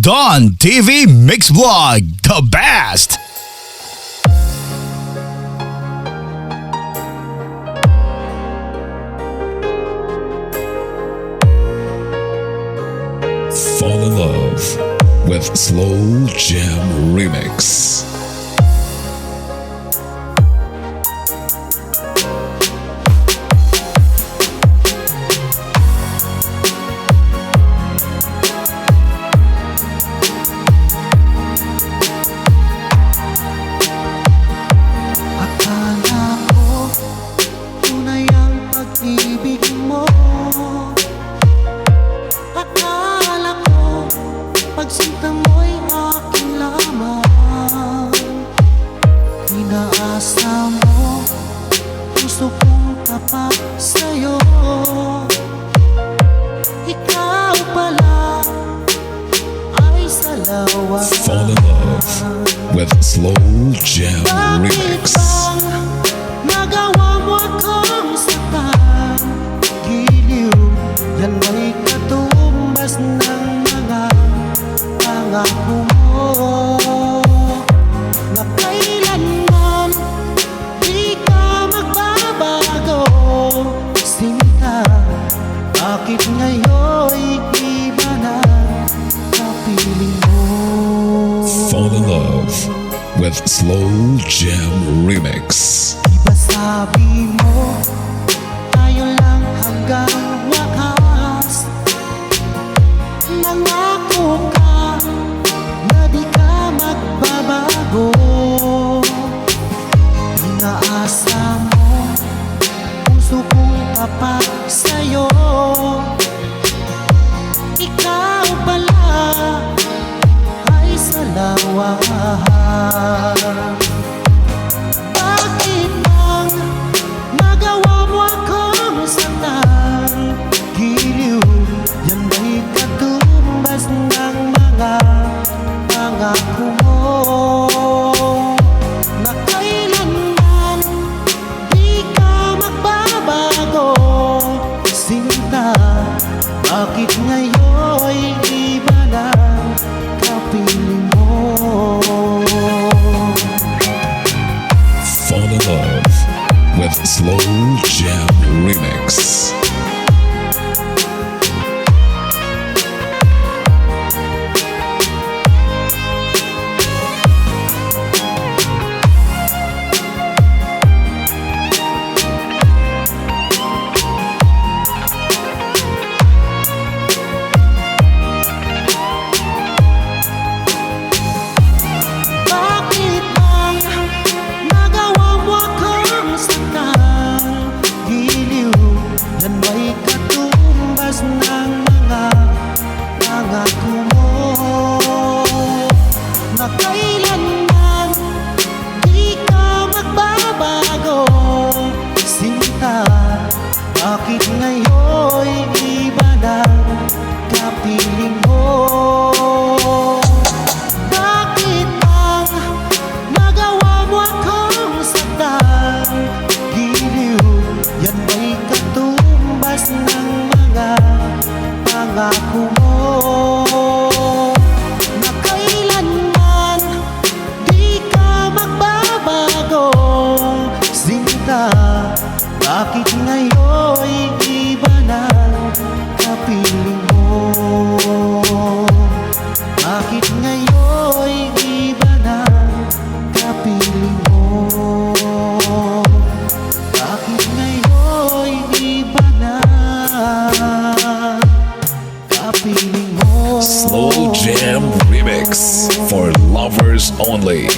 Don TV Mix Vlog, the best! Fall in love with Slow Jam Remix. Akala ko tunay ang pag-ibig mo. Akala ko pagsinta mo'y akin lamang. Inaasa mo puso kong tapat sa'yo. Ikaw pala ay salawa. Fall in love with Slow Jam Remix. Bakit bang nagawa mo akong saktan? Giliw, yan may katumbas ng mga pangako mo. Na kailanman di ka magbabago. Sinta, bakit ngayon'y iba na kapiling mo? Fall in love with Slow Jam Remix. Diba sabi mo, tayo lang hanggang wakas. Nangako ka na di ka magbabago. Inaasa mo, puso kong tapat sa'yo. Ikaw pala ay salawa. Bakit bang nagawa mo akong saktan? Giliw, yan may katumbas ng mga pangako mo. Na kailanman di ka magbabago. Sinta, bakit ngayon'y iba na kapiling mo? Fall in love with Slow Jam Remix. Bakit bang nagawa mo akong saktan? Giliw, yan may katumbas ng mga pangako mo. Na kailanman di ka magbabago. Sinta, bakit ngayon'y iba na kapiling mo? Bakit bang nagawa mo akong saktan? Giliw, yan may katumbas ng mga pangako mo. Na kailanman di ka magbabago. Sinta, bakit ngayon'y iba na kapiling mo? Bakit ngayon'y iba na kapiling mo? Bakit ngayon'y iba na kapiling mo? Slow Jam Remix for lovers only.